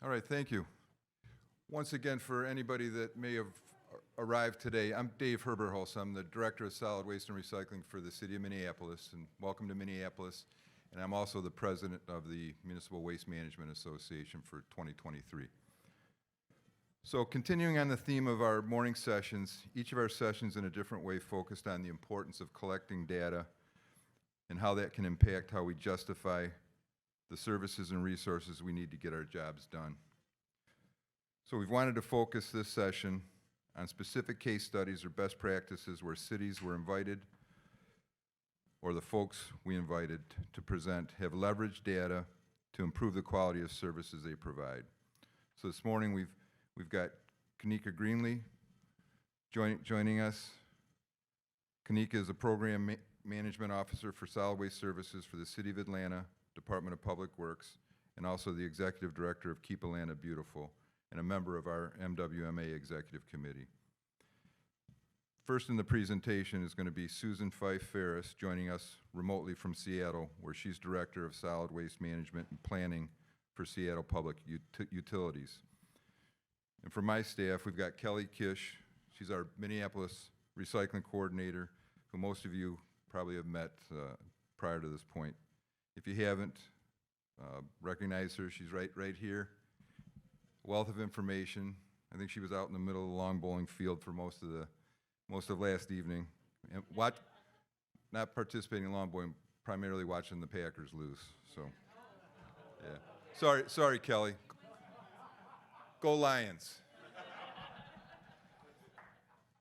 All right, thank you. Once again, for anybody that may have arrived today, I'm Dave Herberholz. I'm the Director of Solid Waste and Recycling for the City of Minneapolis, and welcome to Minneapolis. And I'm also the President of the Municipal Waste Management Association for 2023. So continuing on the theme of our morning sessions, each of our sessions in a different way focused on the importance of collecting data and how that can impact how we justify the services and resources we need to get our jobs done. So we've wanted to focus this session on specific case studies or best practices where cities were invited or the folks we invited to present have leveraged data to improve the quality of services they provide. So this morning we've got Kanika Greenlee joining us. Kanika is a program management officer for solid waste services for the City of Atlanta, Department of Public Works, and also the executive director of Keep Atlanta Beautiful, and a member of our MWMA Executive Committee. First in the presentation is going to be Susan Fife Ferris, joining us remotely from Seattle, where she's Director of Solid Waste Management and Planning for Seattle Public Utilities. And from my staff, we've got Kelly Kish. She's our Minneapolis Recycling Coordinator, who most of you probably have met prior to this point. If you haven't, recognize her. She's right here. Wealth of information. I think she was out in the middle of the lawn bowling field for most of last evening. And not participating in lawn bowling, primarily watching the Packers lose. So, yeah. Sorry, Kelly. Go Lions.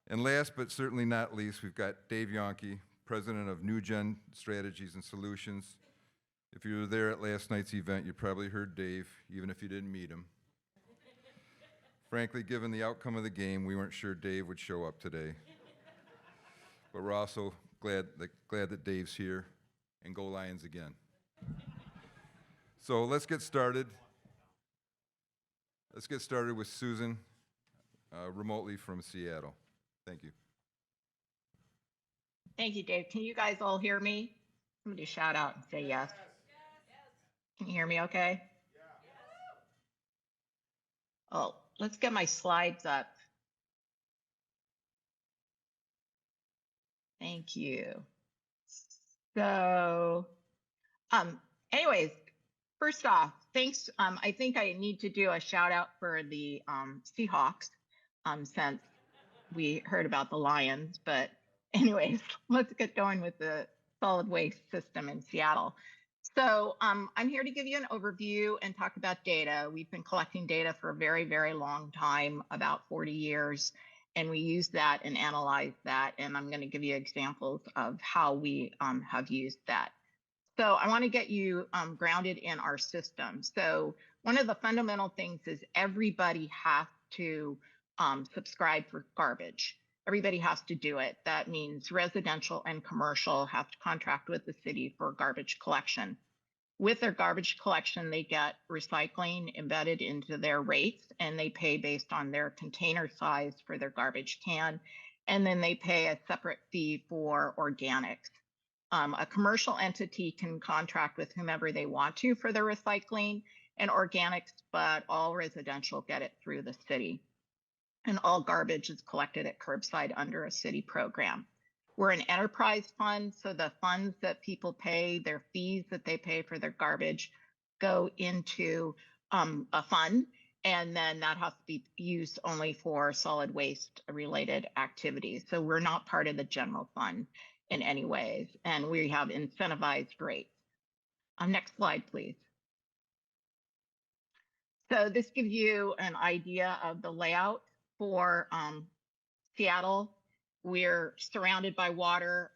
And last but certainly not least, we've got Dave Yonke, President of New Gen Strategies and Solutions. If you were there at last night's event, you probably heard Dave, even if you didn't meet him. Frankly, given the outcome of the game, we weren't sure Dave would show up today. But we're also glad that Dave's here, and go Lions again. So let's get started. Let's get started with Susan, remotely from Seattle. Thank you. Thank you, Dave. Can you guys all hear me? Somebody shout out and say yes. Can you hear me okay? Oh, let's get my slides up. Thank you. So, anyways, first off, thanks. I think I need to do a shout out for the Seahawks, since we heard about the Lions. But anyways, let's get going with the solid waste system in Seattle. So I'm here to give you an overview and talk about data. We've been collecting data for a very, very long time, about 40 years, and we use that and analyze that. And I'm going to give you examples of how we have used that. So I want to get you grounded in our system. So one of the fundamental things is everybody has to subscribe for garbage. Everybody has to do it. That means residential and commercial have to contract with the city for garbage collection. With their garbage collection, they get recycling embedded into their rates, and they pay based on their container size for their garbage can. And then they pay a separate fee for organics. A commercial entity can contract with whomever they want to for their recycling and organics, but all residential get it through the city. And all garbage is collected at curbside under a city program. We're an enterprise fund, so the funds that people pay, their fees that they pay for their garbage, go into a fund, and then that has to be used only for solid waste related activities. So we're not part of the general fund in any ways, and we have incentivized rates. Next slide, please. So this gives you an idea of the layout for Seattle. We're surrounded by water.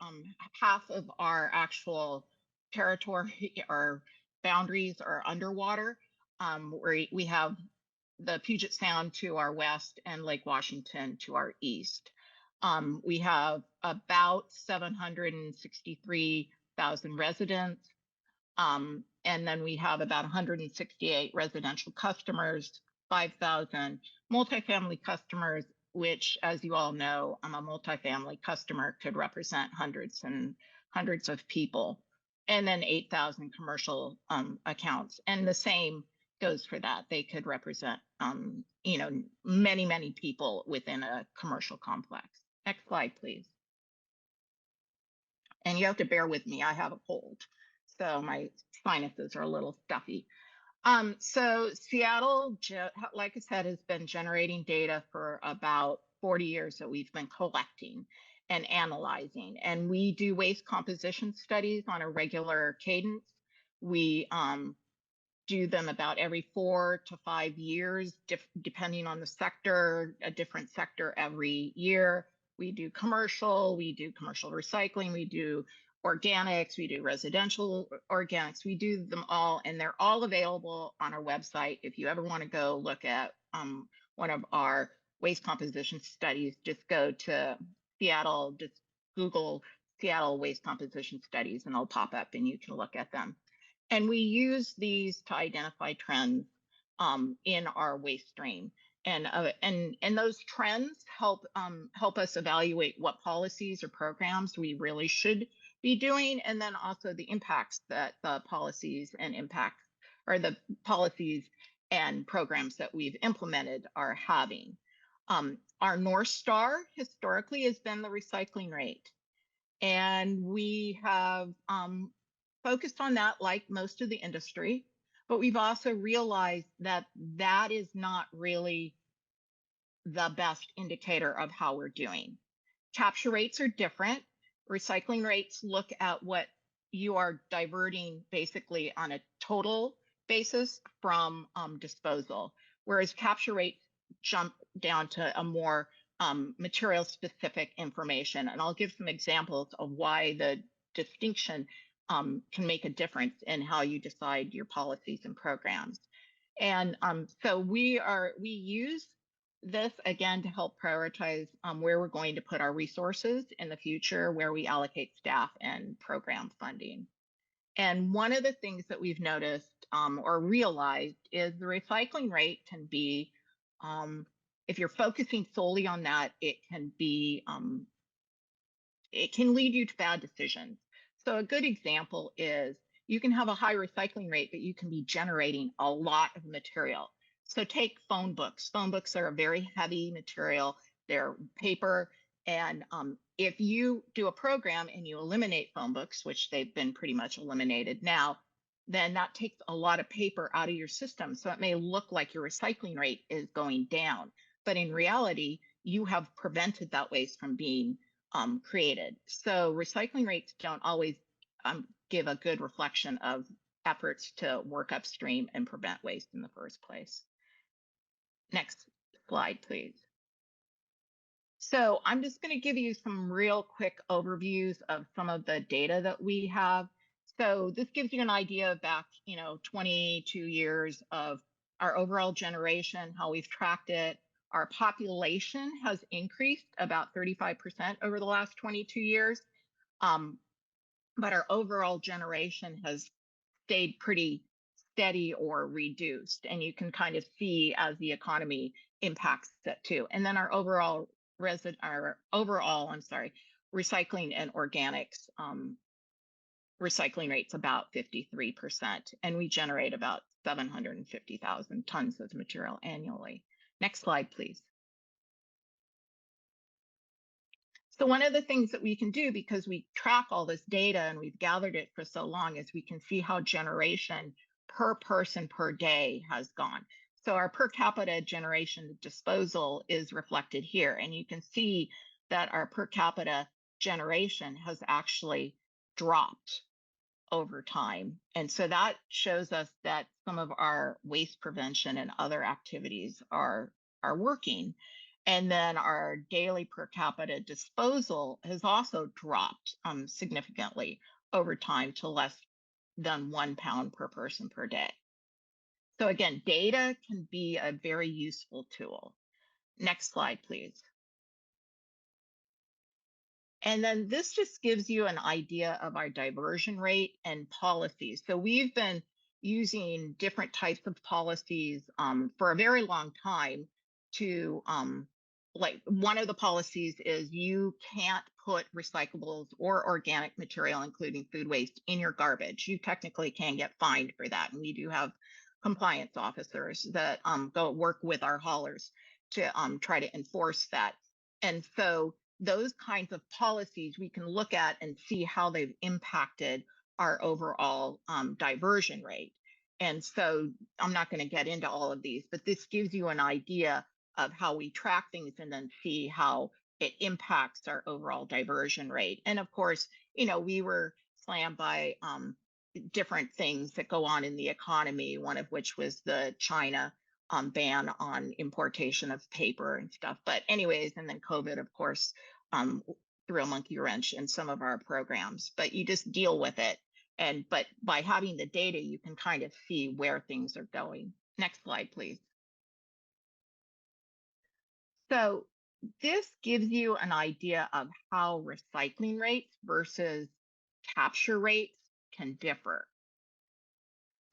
Half of our actual territory or boundaries are underwater. We have the Puget Sound to our west and Lake Washington to our east. We have about 763,000 residents. And then we have about 168 residential customers, 5,000 multifamily customers, which, as you all know, a multifamily customer could represent hundreds and hundreds of people, and then 8,000 commercial accounts. And the same goes for that. They could represent, many, many people within a commercial complex. Next slide, please. And you have to bear with me. I have a cold, so my sinuses are a little stuffy. So Seattle, like I said, has been generating data for about 40 years that we've been collecting and analyzing. And we do waste composition studies on a regular cadence. We do them about every 4 to 5 years, depending on the sector, a different sector every year. We do commercial recycling, we do organics, we do residential organics, we do them all, and they're all available on our website. If you ever want to go look at one of our waste composition studies, just go to Seattle, just Google Seattle waste composition studies, and they'll pop up and you can look at them. And we use these to identify trends in our waste stream. And those trends help us evaluate what policies or programs we really should be doing, and then also the impacts that the policies and programs that we've implemented are having. Our North Star historically has been the recycling rate. And we have focused on that like most of the industry, but we've also realized that that is not really the best indicator of how we're doing. Capture rates are different. Recycling rates look at what you are diverting basically on a total basis from disposal, whereas capture rates jump down to a more material specific information. And I'll give some examples of why the distinction can make a difference in how you decide your policies and programs. And so we use this again to help prioritize where we're going to put our resources in the future, where we allocate staff and program funding. And one of the things that we've noticed or realized is the recycling rate can be, if you're focusing solely on that, it can lead you to bad decisions. So a good example is you can have a high recycling rate, but you can be generating a lot of material. So take phone books. Phone books are a very heavy material. They're paper. And if you do a program and you eliminate phone books, which they've been pretty much eliminated now, then that takes a lot of paper out of your system. So it may look like your recycling rate is going down, but in reality, you have prevented that waste from being created. So recycling rates don't always give a good reflection of efforts to work upstream and prevent waste in the first place. Next slide, please. So I'm just going to give you some real quick overviews of some of the data that we have. So this gives you an idea of back, 22 years of our overall generation, how we've tracked it. Our population has increased about 35% over the last 22 years, but our overall generation has stayed pretty steady or reduced. And you can kind of see as the economy impacts it too. And then our overall recycling and organics recycling rate's about 53%, and we generate about 750,000 tons of material annually. Next slide, please. So one of the things that we can do, because we track all this data and we've gathered it for so long, is we can see how generation per person per day has gone. So our per capita generation disposal is reflected here. And you can see that our per capita generation has actually dropped over time. And so that shows us that some of our waste prevention and other activities are working. And then our daily per capita disposal has also dropped significantly over time to less than 1 pound per person per day. So again, data can be a very useful tool. Next slide, please. And then this just gives you an idea of our diversion rate and policies. So we've been using different types of policies for a very long time to like one of the policies is you can't put recyclables or organic material, including food waste, in your garbage. You technically can get fined for that. And we do have compliance officers that go work with our haulers to try to enforce that. And so those kinds of policies we can look at and see how they've impacted our overall diversion rate. And so I'm not going to get into all of these, but this gives you an idea of how we track things and then see how it impacts our overall diversion rate. And of course, we were slammed by different things that go on in the economy, one of which was the China ban on importation of paper and stuff. But anyways, and then COVID, of course, threw a monkey wrench in some of our programs, but you just deal with it. But by having the data, you can kind of see where things are going. Next slide, please. So this gives you an idea of how recycling rates versus capture rates can differ.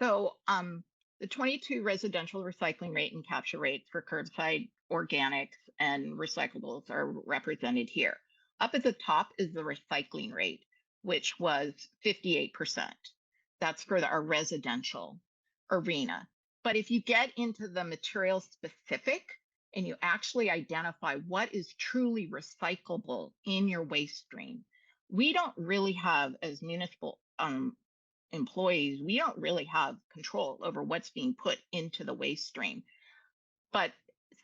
So the 22 residential recycling rate and capture rates for curbside organics and recyclables are represented here. Up at the top is the recycling rate, which was 58%. That's for our residential arena. But if you get into the material specific and you actually identify what is truly recyclable in your waste stream, we don't really have, as municipal employees, we don't really have control over what's being put into the waste stream. But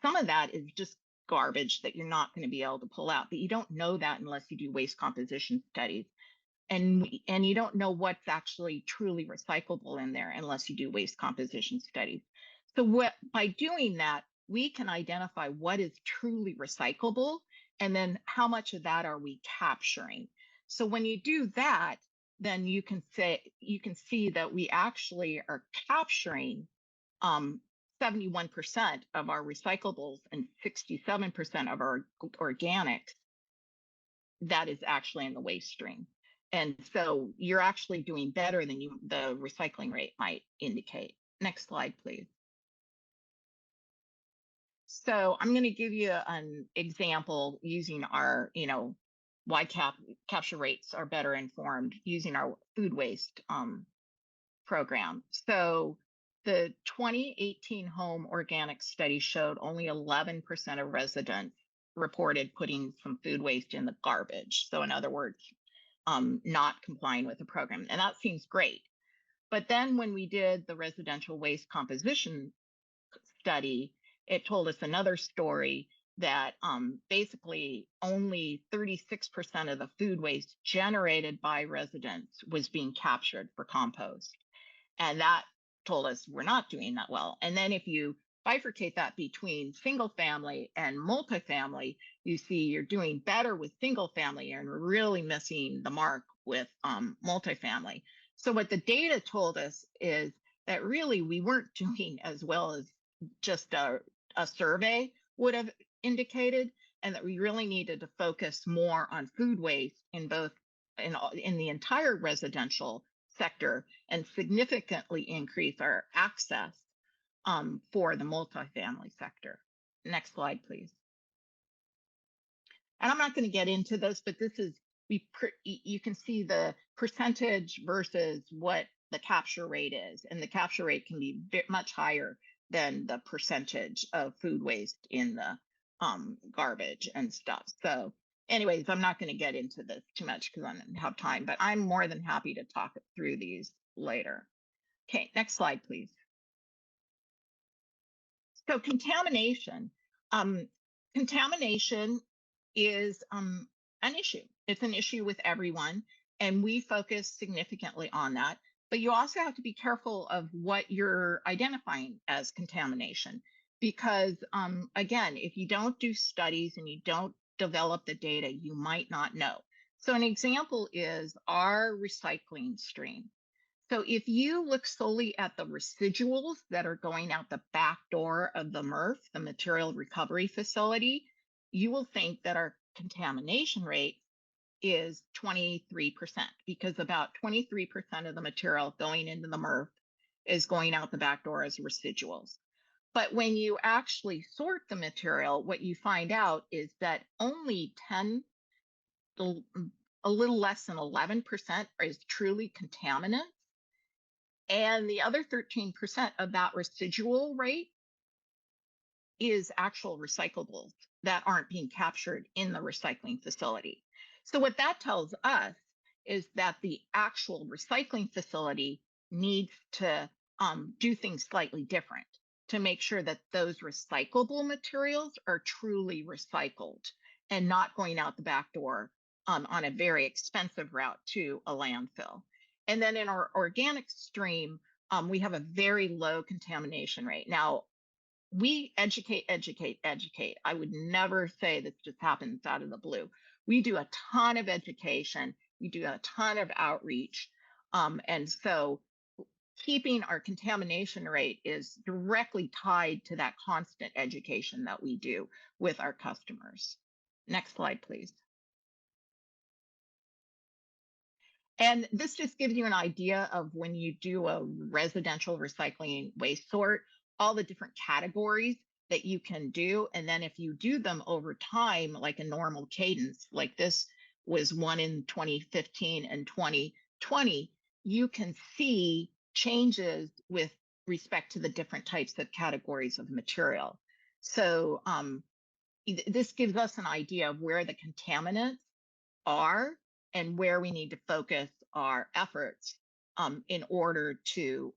some of that is just garbage that you're not going to be able to pull out. But you don't know that unless you do waste composition studies. And you don't know what's actually truly recyclable in there unless you do waste composition studies. So by doing that, we can identify what is truly recyclable and then how much of that are we capturing. So when you do that, then you can see that we actually are capturing 71% of our recyclables and 67% of our organics that is actually in the waste stream. And so you're actually doing better than the recycling rate might indicate. Next slide, please. So I'm going to give you an example using our, why capture rates are better informed using our food waste program. So the 2018 home organic study showed only 11% of residents reported putting some food waste in the garbage. So in other words, not complying with the program. And that seems great. But then when we did the residential waste composition study, it told us another story that basically only 36% of the food waste generated by residents was being captured for compost. And that told us we're not doing that well. And then if you bifurcate that between single family and multifamily, you see you're doing better with single family and really missing the mark with multifamily. So what the data told us is that really we weren't doing as well as just a survey would have indicated, and that we really needed to focus more on food waste in the entire residential sector and significantly increase our access for the multifamily sector. Next slide, please. And I'm not going to get into this, but this is, you can see the percentage versus what the capture rate is. And the capture rate can be much higher than the percentage of food waste in the garbage and stuff. So anyways, I'm not going to get into this too much because I don't have time, but I'm more than happy to talk through these later. Okay, next slide, please. So contamination. Contamination is an issue. It's an issue with everyone, and we focus significantly on that. But you also have to be careful of what you're identifying as contamination, because again, if you don't do studies and you don't develop the data, you might not know. So an example is our recycling stream. So if you look solely at the residuals that are going out the back door of the MRF, the material recovery facility, you will think that our contamination rate is 23%, because about 23% of the material going into the MRF is going out the back door as residuals. But when you actually sort the material, what you find out is that only 10, a little less than 11% is truly contaminant. And the other 13% of that residual rate is actual recyclables that aren't being captured in the recycling facility. So what that tells us is that the actual recycling facility needs to do things slightly different to make sure that those recyclable materials are truly recycled and not going out the back door on a very expensive route to a landfill. And then in our organic stream, we have a very low contamination rate. Now, we educate. I would never say this just happens out of the blue. We do a ton of education. We do a ton of outreach. And so keeping our contamination rate is directly tied to that constant education that we do with our customers. Next slide, please. And this just gives you an idea of when you do a residential recycling waste sort, all the different categories that you can do. And then if you do them over time, like a normal cadence, like this was one in 2015 and 2020, you can see changes with respect to the different types of categories of material. So this gives us an idea of where the contaminants are and where we need to focus our efforts in order to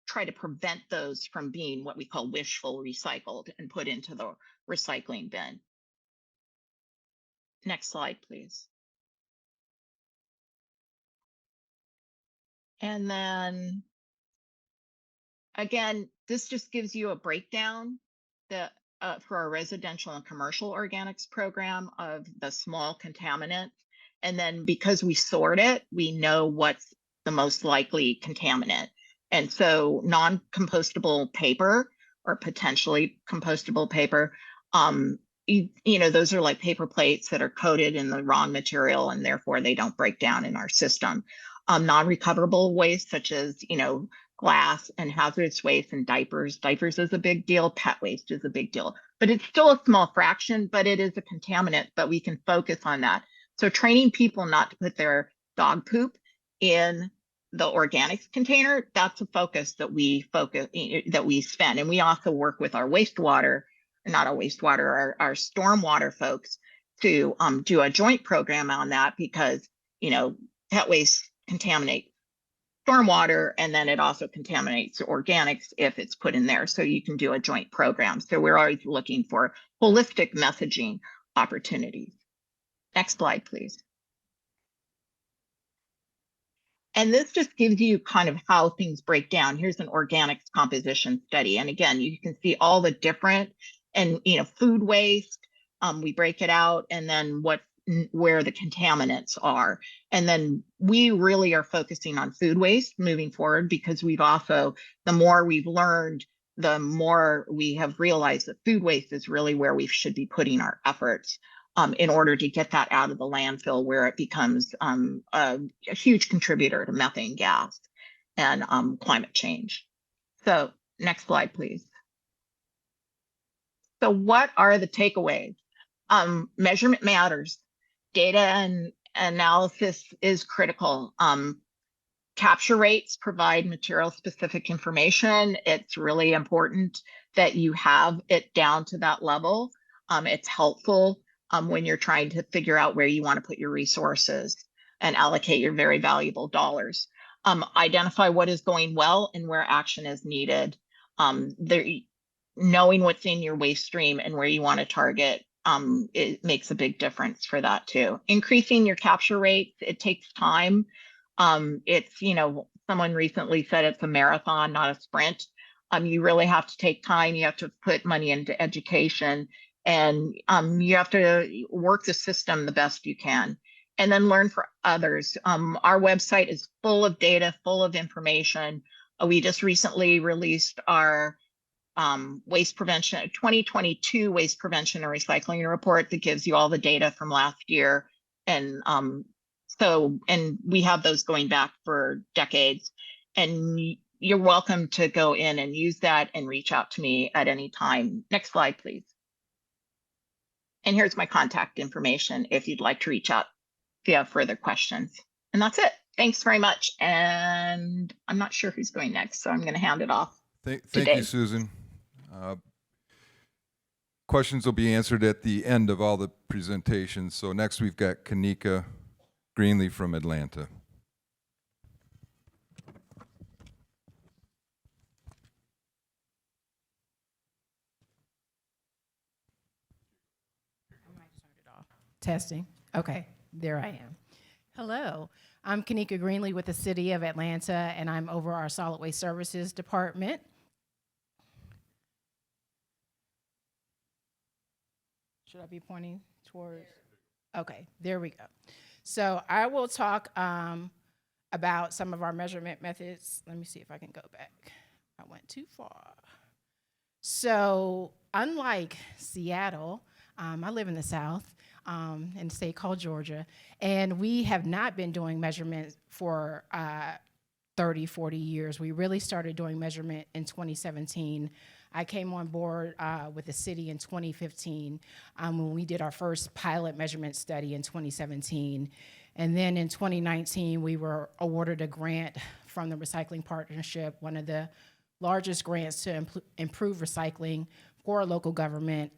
try to prevent those from being what we call wishful recycled and put into the recycling bin. Next slide, please. And then again, this just gives you a breakdown that for our residential and commercial organics program of the small contaminants. And then because we sort it, we know what's the most likely contaminant. And so non-compostable paper or potentially compostable paper, you know, those are like paper plates that are coated in the wrong material and therefore they don't break down in our system. Non-recoverable waste such as, you know, glass and hazardous waste and diapers. Diapers is a big deal. Pet waste is a big deal, but it's still a small fraction, but it is a contaminant, but we can focus on that. So training people not to put their dog poop in the organics container, that's a focus that we spend. And we also work with our wastewater, not our wastewater, our stormwater folks to do a joint program on that because, you know, pet waste contaminate stormwater, and then it also contaminates organics if it's put in there. So you can do a joint program. So we're always looking for holistic messaging opportunities. Next slide, please. And this just gives you kind of how things break down. Here's an organics composition study. And again, you can see all the different and, you know, food waste, we break it out, and then where the contaminants are. And then we really are focusing on food waste moving forward because we've also, the more we've learned, the more we have realized that food waste is really where we should be putting our efforts in order to get that out of the landfill where it becomes a huge contributor to methane gas and climate change. So next slide, please. So what are the takeaways? Measurement matters. Data and analysis is critical. Capture rates provide material specific information. It's really important that you have it down to that level. It's helpful when you're trying to figure out where you want to put your resources and allocate your very valuable dollars. Identify what is going well and where action is needed. Knowing what's in your waste stream and where you want to target, it makes a big difference for that too. Increasing your capture rates, it takes time. It's, you know, someone recently said it's a marathon, not a sprint. You really have to take time. You have to put money into education, and you have to work the system the best you can, and then learn for others. Our website is full of data, full of information. We just recently released our waste prevention 2022 waste prevention and recycling report that gives you all the data from last year. And and we have those going back for decades. And you're welcome to go in and use that and reach out to me at any time. Next slide, please. And here's my contact information if you'd like to reach out if you have further questions. And that's it. Thanks very much. And I'm not sure who's going next, so I'm going to hand it off. Thank you, Susan. Questions will be answered at the end of all the presentations. So next we've got Kanika Greenlee from Atlanta. Testing. Okay, there I am. Hello, I'm Kanika Greenlee with the City of Atlanta, and I'm over our Solid Waste Services Department. Should I be pointing towards? Okay, there we go. So I will talk about some of our measurement methods. Let me see if I can go back. I went too far. So unlike Seattle, I live in the South, in a state called Georgia, and we have not been doing measurement for 30, 40 years. We really started doing measurement in 2017. I came on board with the city in 2015 when we did our first pilot measurement study in 2017. And then in 2019, we were awarded a grant from the Recycling Partnership, one of the largest grants to improve recycling for a local government.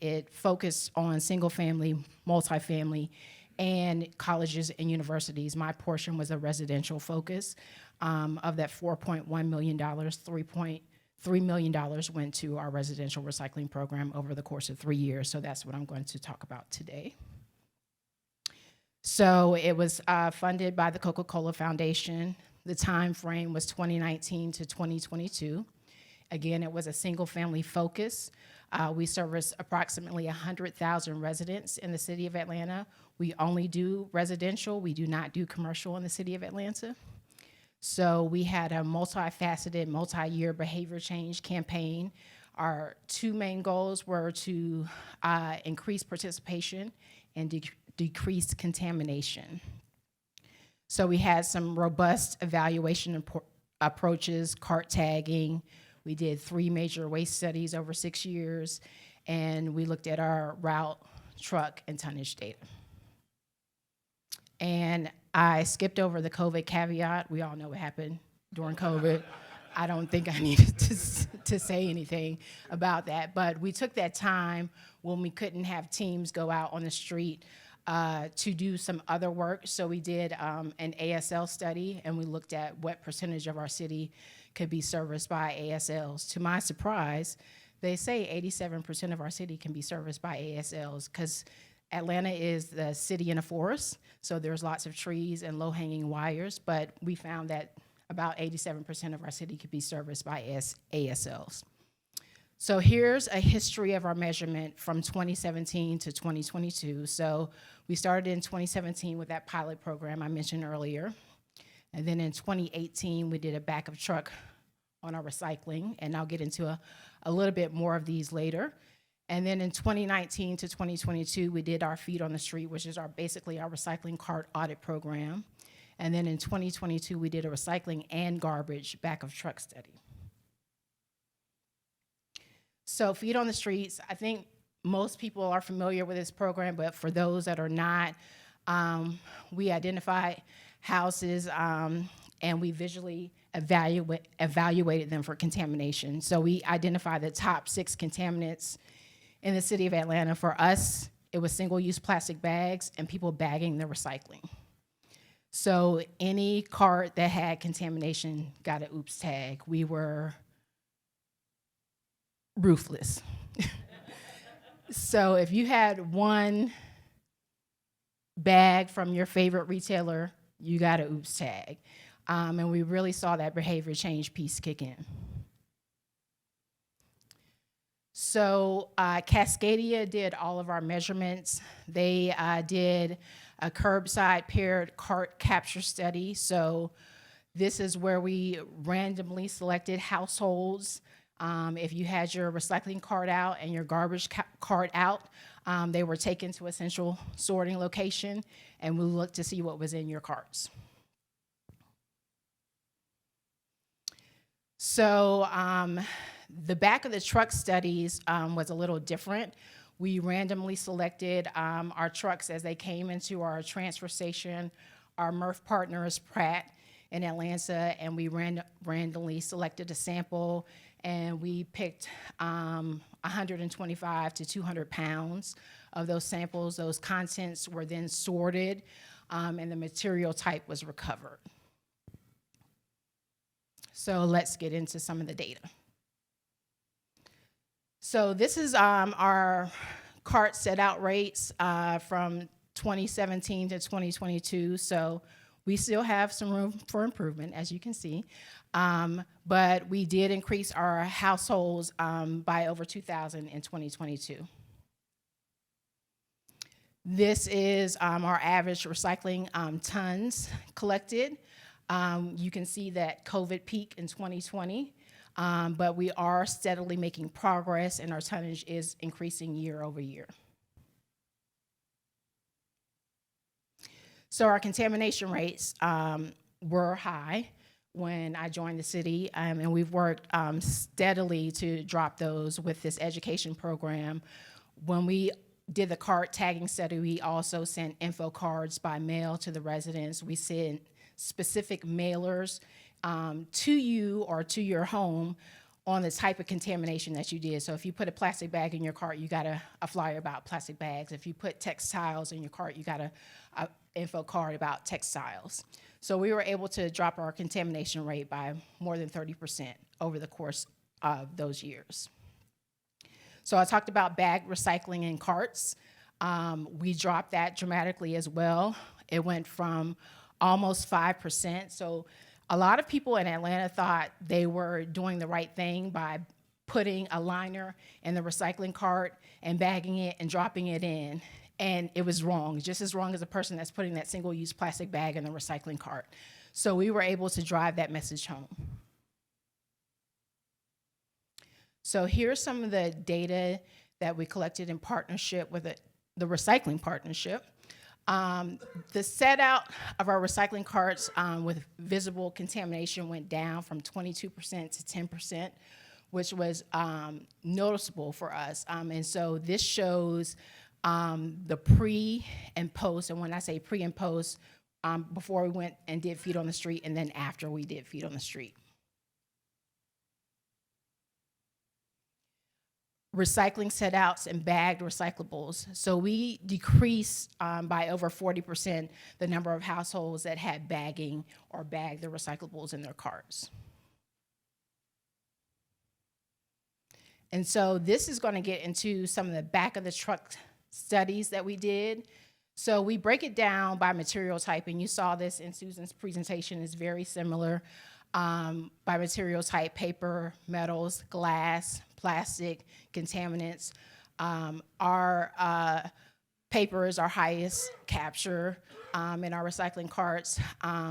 It focused on single-family, multifamily, and colleges and universities. My portion was a residential focus. Of that $4.1 million, $3.3 million went to our residential recycling program over the course of 3 years. So that's what I'm going to talk about today. So it was funded by the Coca-Cola Foundation. The time frame was 2019 to 2022. Again, it was a single-family focus. We service approximately 100,000 residents in the city of Atlanta. We only do residential. We do not do commercial in the city of Atlanta. So we had a multifaceted, multi-year behavior change campaign. Our two main goals were to increase participation and decrease contamination. So we had some robust evaluation approaches, cart tagging. We did 3 major waste studies over 6 years, and we looked at our route, truck, and tonnage data. And I skipped over the COVID caveat. We all know what happened during COVID. I don't think I needed to say anything about that, but we took that time when we couldn't have teams go out on the street to do some other work. So we did an ASL study, and we looked at what percentage of our city could be serviced by ASLs. To my surprise, they say 87% of our city can be serviced by ASLs because Atlanta is the city in a forest, so there's lots of trees and low-hanging wires, but we found that about 87% of our city could be serviced by ASLs. So here's a history of our measurement from 2017 to 2022. So we started in 2017 with that pilot program I mentioned earlier. And then in 2018, we did a backup truck on our recycling, and I'll get into a little bit more of these later. And then in 2019 to 2022, we did our feet on the street, which is basically our recycling cart audit program. And then in 2022, we did a recycling and garbage backup truck study. So feet on the streets, I think most people are familiar with this program, but for those that are not, we identify houses and we visually evaluated them for contamination. So we identified the top 6 contaminants in the city of Atlanta. For us, it was single-use plastic bags and people bagging their recycling. So any cart that had contamination got an oops tag. We were ruthless. So if you had one bag from your favorite retailer, you got an oops tag. And we really saw that behavior change piece kick in. So Cascadia did all of our measurements. They did a curbside paired cart capture study. So this is where we randomly selected households. If you had your recycling cart out and your garbage cart out, they were taken to a central sorting location, and we looked to see what was in your carts. So the back of the truck studies was a little different. We randomly selected our trucks as they came into our transfer station. Our MRF partner is Pratt in Atlanta, and we randomly selected a sample, and we picked 125 to 200 pounds of those samples. Those contents were then sorted, and the material type was recovered. So let's get into some of the data. So this is our cart set out rates from 2017 to 2022. So we still have some room for improvement, as you can see. But we did increase our households by over 2,000 in 2022. This is our average recycling tons collected. You can see that COVID peak in 2020, but we are steadily making progress, and our tonnage is increasing year over year. So our contamination rates were high when I joined the city, and we've worked steadily to drop those with this education program. When we did the cart tagging study, we also sent info cards by mail to the residents. We sent specific mailers to you or to your home on the type of contamination that you did. So if you put a plastic bag in your cart, you got a flyer about plastic bags. If you put textiles in your cart, you got a info card about textiles. So we were able to drop our contamination rate by more than 30% over the course of those years. So I talked about bag recycling in carts. We dropped that dramatically as well. It went from almost 5%. So a lot of people in Atlanta thought they were doing the right thing by putting a liner in the recycling cart and bagging it and dropping it in. And it was wrong, just as wrong as a person that's putting that single-use plastic bag in the recycling cart. So we were able to drive that message home. So here's some of the data that we collected in partnership with the recycling partnership. The set out of our recycling carts with visible contamination went down from 22% to 10%, which was noticeable for us. And so this shows the pre and post, and when I say pre and post, before we went and did feet on the street, and then after we did feet on the street. Recycling set outs and bagged recyclables. So we decreased by over 40% the number of households that had bagging or bagged the recyclables in their carts. And so this is going to get into some of the back of the truck studies that we did. So we break it down by material type, and you saw this in Susan's presentation. It's very similar by material type: paper, metals, glass, plastic, contaminants. Our paper is our highest capture in our recycling carts.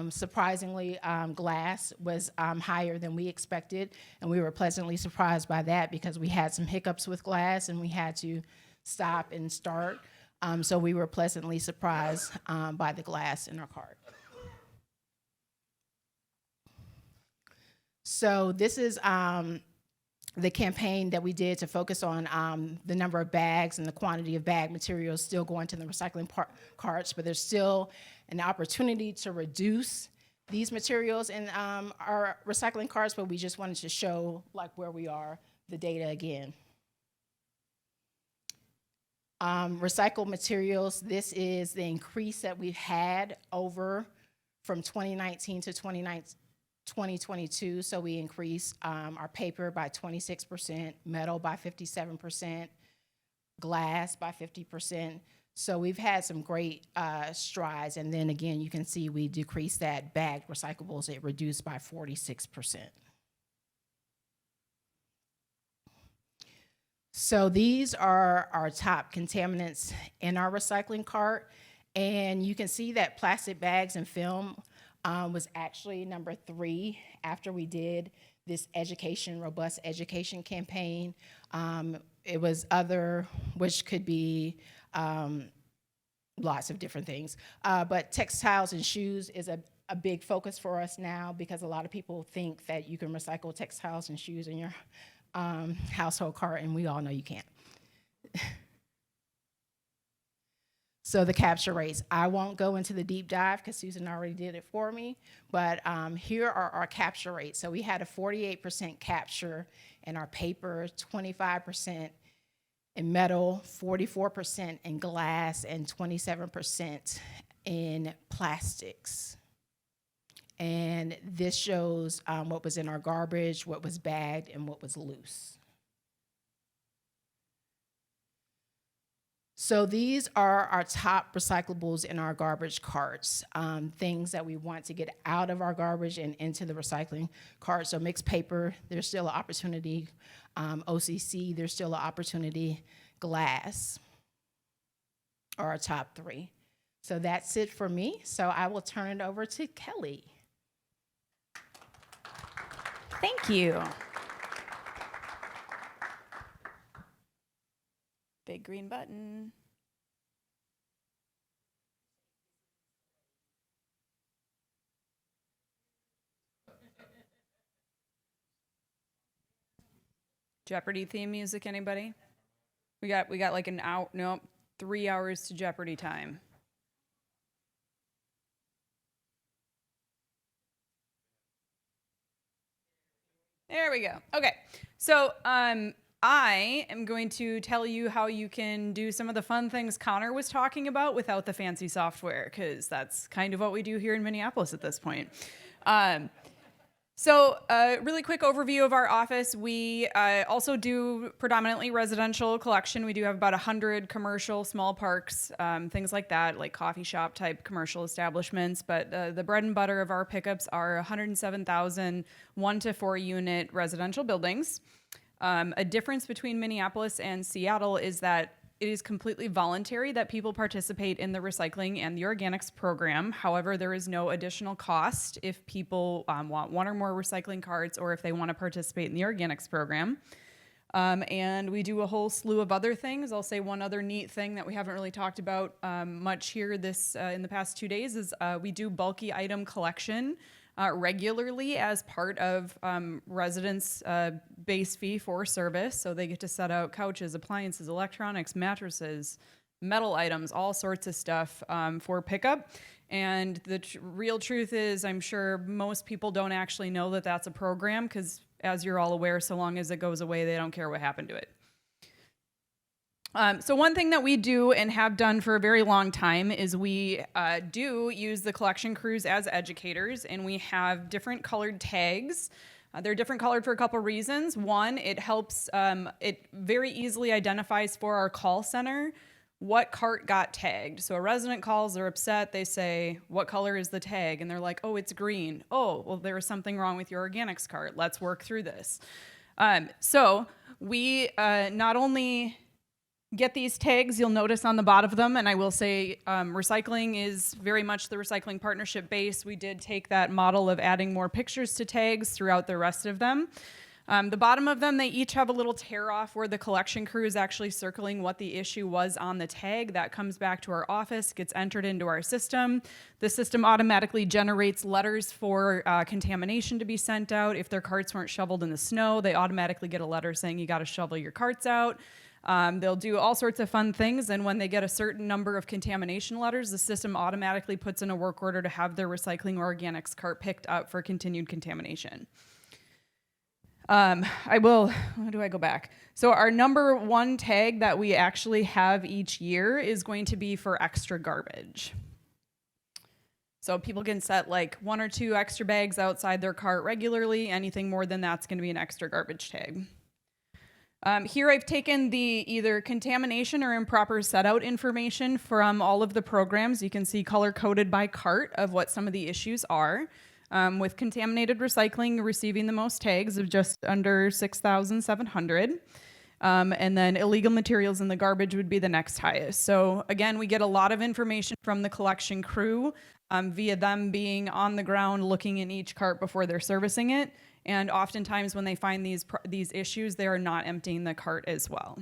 Surprisingly, glass was higher than we expected, and we were pleasantly surprised by that because we had some hiccups with glass and we had to stop and start. So we were pleasantly surprised by the glass in our cart. So this is the campaign that we did to focus on the number of bags and the quantity of bag materials still going to the recycling carts, but there's still an opportunity to reduce these materials in our recycling carts, but we just wanted to show like where we are, the data again. Recycled materials, this is the increase that we've had over from 2019 to 2022. So we increased our paper by 26%, metal by 57%, glass by 50%. So we've had some great strides. And then again, you can see we decreased that bagged recyclables. It reduced by 46%. So these are our top contaminants in our recycling cart. And you can see that plastic bags and film was actually number 3 after we did this robust education campaign. It was other, which could be lots of different things. But textiles and shoes is a a big focus for us now because a lot of people think that you can recycle textiles and shoes in your household cart, and we all know you can't. So the capture rates, I won't go into the deep dive because Susan already did it for me, but here are our capture rates. So we had a 48% capture in our paper, 25% in metal, 44% in glass, and 27% in plastics. And this shows what was in our garbage, what was bagged, and what was loose. So these are our top recyclables in our garbage carts, things that we want to get out of our garbage and into the recycling cart. So mixed paper, there's still an opportunity. OCC, there's still an opportunity. Glass are our top 3. So that's it for me. So I will turn it over to Kelly. Thank you. Big green button. Jeopardy theme music, anybody? We got like an hour, no, 3 hours to Jeopardy time. There we go. Okay, so I am going to tell you how you can do some of the fun things Connor was talking about without the fancy software, because that's kind of what we do here in Minneapolis at this point. So a really quick overview of our office. We also do predominantly residential collection. We do have about 100 commercial, small parks, things like that, like coffee shop type commercial establishments. But the bread and butter of our pickups are 107,000 1 to 4 unit residential buildings. A difference between Minneapolis and Seattle is that it is completely voluntary that people participate in the recycling and the organics program. However, there is no additional cost if people want 1 or more recycling carts or if they want to participate in the organics program. And we do a whole slew of other things. I'll say one other neat thing that we haven't really talked about much here in the past 2 days is we do bulky item collection regularly as part of residents' base fee for service. So they get to set out couches, appliances, electronics, mattresses, metal items, all sorts of stuff for pickup. And the real truth is, I'm sure most people don't actually know that that's a program because, as you're all aware, so long as it goes away, they don't care what happened to it. So one thing that we do and have done for a very long time is we do use the collection crews as educators, and we have different colored tags. They're different colored for a couple reasons. One, it helps, it very easily identifies for our call center what cart got tagged. So a resident calls, they're upset, they say, what color is the tag? And they're like, oh, it's green. Oh, well, there was something wrong with your organics cart. Let's work through this. So we not only get these tags, you'll notice on the bottom of them, and I will say recycling is very much the recycling partnership base. We did take that model of adding more pictures to tags throughout the rest of them. The bottom of them, they each have a little tear off where the collection crew is actually circling what the issue was on the tag. That comes back to our office, gets entered into our system. The system automatically generates letters for contamination to be sent out. If their carts weren't shoveled in the snow, they automatically get a letter saying you got to shovel your carts out. They'll do all sorts of fun things, and when they get a certain number of contamination letters, the system automatically puts in a work order to have their recycling or organics cart picked up for continued contamination. Where do I go back? So our number 1 tag that we actually have each year is going to be for extra garbage. So people can set like 1 or 2 extra bags outside their cart regularly. Anything more than that's going to be an extra garbage tag. Here I've taken the either contamination or improper set out information from all of the programs. You can see color-coded by cart of what some of the issues are. With contaminated recycling receiving the most tags of just under 6,700. And then illegal materials in the garbage would be the next highest. So again, we get a lot of information from the collection crew via them being on the ground looking in each cart before they're servicing it. And oftentimes when they find these issues, they are not emptying the cart as well.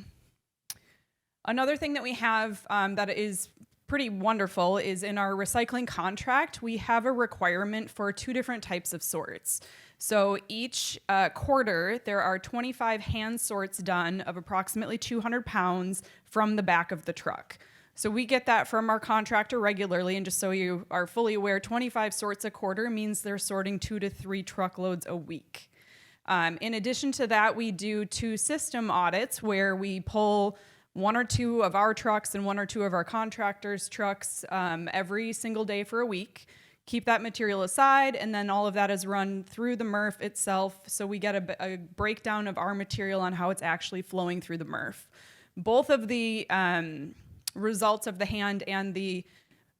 Another thing that we have that is pretty wonderful is in our recycling contract, we have a requirement for 2 different types of sorts. So each quarter, there are 25 hand sorts done of approximately 200 pounds from the back of the truck. So we get that from our contractor regularly, and just so you are fully aware, 25 sorts a quarter means they're sorting 2 to 3 truckloads a week. In addition to that, we do 2 system audits where we pull 1 or 2 of our trucks and 1 or 2 of our contractors' trucks every single day for a week. Keep that material aside, and then all of that is run through the MRF itself, so we get a breakdown of our material on how it's actually flowing through the MRF. Both of the results of the hand and the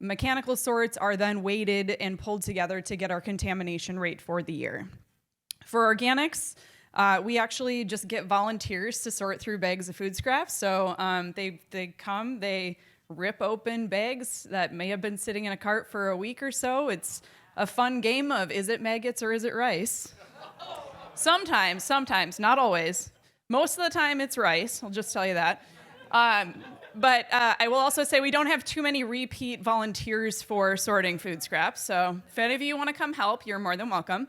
mechanical sorts are then weighted and pulled together to get our contamination rate for the year. For organics, we actually just get volunteers to sort through bags of food scraps. So they come, they rip open bags that may have been sitting in a cart for a week or so. It's a fun game of, is it maggots or is it rice? Sometimes, not always. Most of the time it's rice, I'll just tell you that. But I will also say we don't have too many repeat volunteers for sorting food scraps. So if any of you want to come help, you're more than welcome.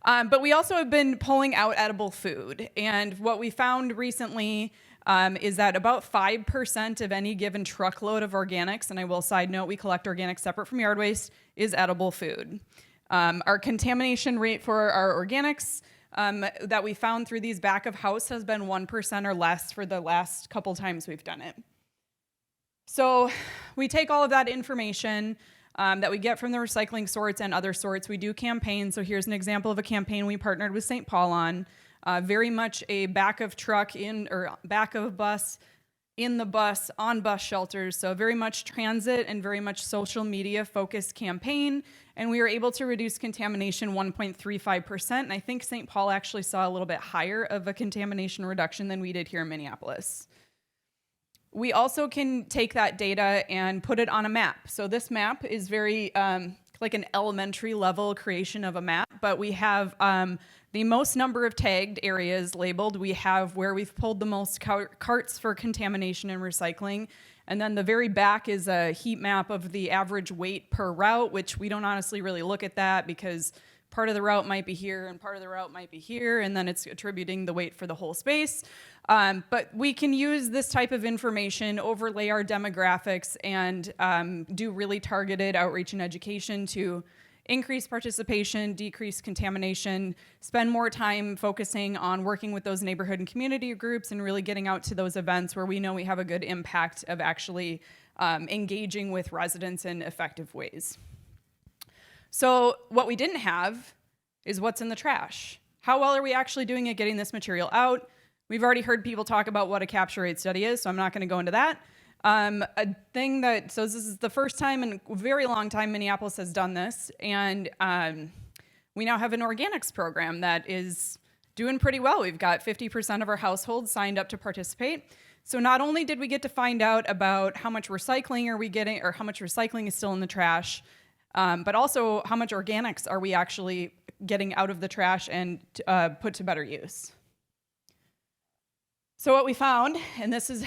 But we also have been pulling out edible food. And what we found recently is that about 5% of any given truckload of organics, and I will side note, we collect organics separate from yard waste, is edible food. Our contamination rate for our organics that we found through these back of house has been 1% or less for the last couple times we've done it. So we take all of that information that we get from the recycling sorts and other sorts. We do campaigns. So here's an example of a campaign we partnered with St. Paul on. Very much a back of truck in, or back of bus, in the bus, on bus shelters. So very much transit and very much social media focused campaign. And we were able to reduce contamination 1.35%. And I think St. Paul actually saw a little bit higher of a contamination reduction than we did here in Minneapolis. We also can take that data and put it on a map. So this map is very like an elementary level creation of a map, but we have the most number of tagged areas labeled. We have where we've pulled the most carts for contamination and recycling. And then the very back is a heat map of the average weight per route, which we don't honestly really look at that because part of the route might be here and part of the route might be here, and then it's attributing the weight for the whole space. But we can use this type of information, overlay our demographics, and do really targeted outreach and education to increase participation, decrease contamination, spend more time focusing on working with those neighborhood and community groups, and really getting out to those events where we know we have a good impact of actually engaging with residents in effective ways. So what we didn't have is what's in the trash. How well are we actually doing at getting this material out? We've already heard people talk about what a capture rate study is, so I'm not going to go into that. So this is the first time in a very long time Minneapolis has done this, and we now have an organics program that is doing pretty well. We've got 50% of our households signed up to participate. So not only did we get to find out about how much recycling are we getting, or how much recycling is still in the trash, but also how much organics are we actually getting out of the trash and put to better use. So what we found, and this is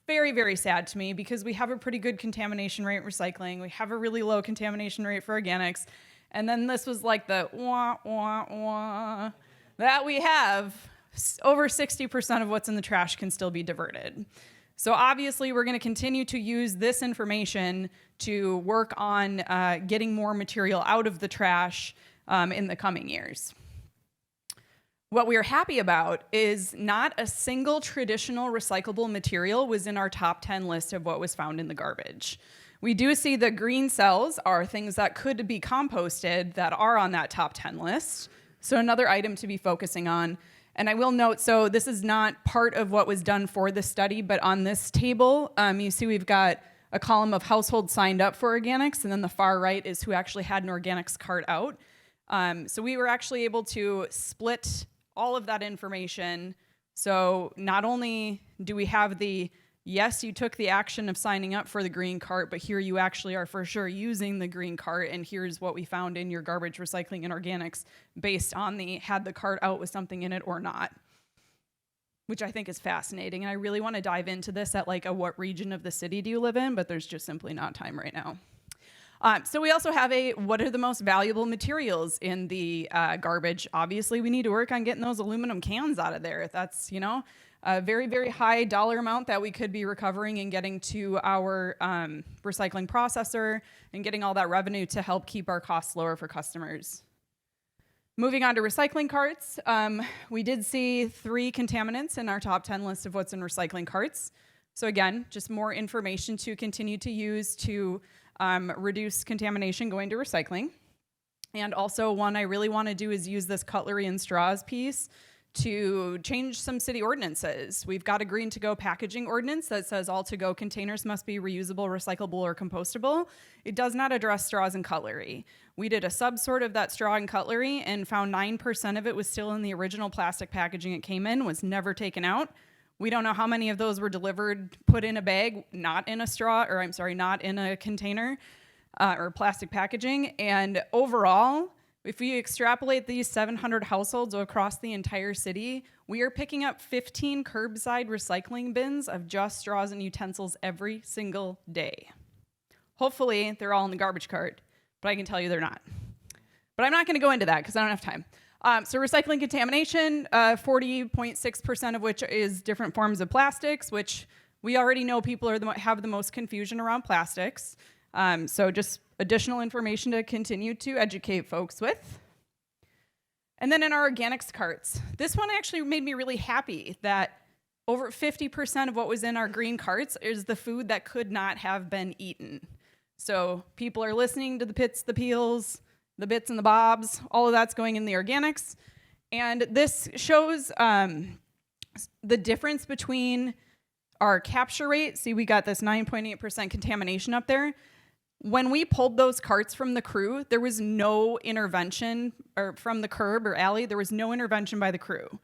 very, very sad to me because we have a pretty good contamination rate in recycling, we have a really low contamination rate for organics, and then this was like the wah, wah, wah, that we have over 60% of what's in the trash can still be diverted. So obviously we're going to continue to use this information to work on getting more material out of the trash in the coming years. What we are happy about is not a single traditional recyclable material was in our top 10 list of what was found in the garbage. We do see the green cells are things that could be composted that are on that top 10 list. So another item to be focusing on. And I will note, so this is not part of what was done for the study, but on this table, you see we've got a column of households signed up for organics, and then the far right is who actually had an organics cart out. So we were actually able to split all of that information. So not only do we have the, yes, you took the action of signing up for the green cart, but here you actually are for sure using the green cart, and here's what we found in your garbage, recycling, and organics based on the, had the cart out with something in it or not. which I think is fascinating. And I really want to dive into this at like what region of the city do you live in, but there's just simply not time right now. So we also have what are the most valuable materials in the garbage? Obviously, we need to work on getting those aluminum cans out of there. That's, a very, very high dollar amount that we could be recovering and getting to our recycling processor and getting all that revenue to help keep our costs lower for customers. Moving on to recycling carts, we did see 3 contaminants in our top 10 list of what's in recycling carts. So again, just more information to continue to use to reduce contamination going to recycling. And also one I really want to do is use this cutlery and straws piece to change some city ordinances. We've got a green to go packaging ordinance that says all to go containers must be reusable, recyclable, or compostable. It does not address straws and cutlery. We did a subsort of that straw and cutlery and found 9% of it was still in the original plastic packaging it came in, was never taken out. We don't know how many of those were delivered, put in a bag, not in a straw, or I'm sorry, not in a container or plastic packaging. And overall, if we extrapolate these 700 households across the entire city, we are picking up 15 curbside recycling bins of just straws and utensils every single day. Hopefully, they're all in the garbage cart, but I can tell you they're not. But I'm not going to go into that because I don't have time. So recycling contamination, 40.6% of which is different forms of plastics, which we already know people have the most confusion around plastics. So just additional information to continue to educate folks with. And then in our organics carts, this one actually made me really happy that over 50% of what was in our green carts is the food that could not have been eaten. So people are listening to the pits, the peels, the bits and the bobs, all of that's going in the organics. And this shows the difference between our capture rate. See, we got this 9.8% contamination up there. When we pulled those carts from the crew, there was no intervention, or from the curb or alley, there was no intervention by the crew.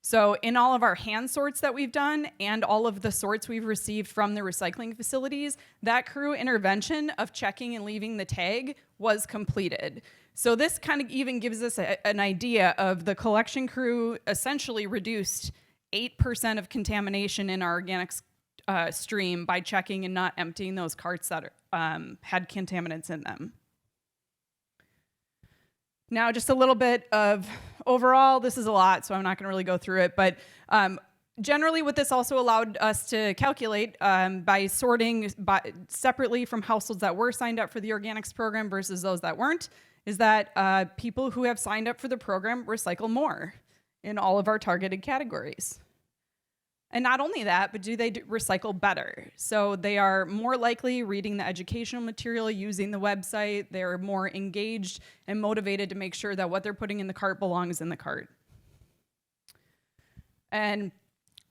So in all of our hand sorts that we've done and all of the sorts we've received from the recycling facilities, that crew intervention of checking and leaving the tag was completed. So this kind of even gives us an idea of the collection crew essentially reduced 8% of contamination in our organics stream by checking and not emptying those carts that had contaminants in them. Now, just a little bit of overall, this is a lot, so I'm not going to really go through it, but generally what this also allowed us to calculate by sorting separately from households that were signed up for the organics program versus those that weren't, is that people who have signed up for the program recycle more in all of our targeted categories. And not only that, but do they recycle better? So they are more likely reading the educational material, using the website. They're more engaged and motivated to make sure that what they're putting in the cart belongs in the cart. And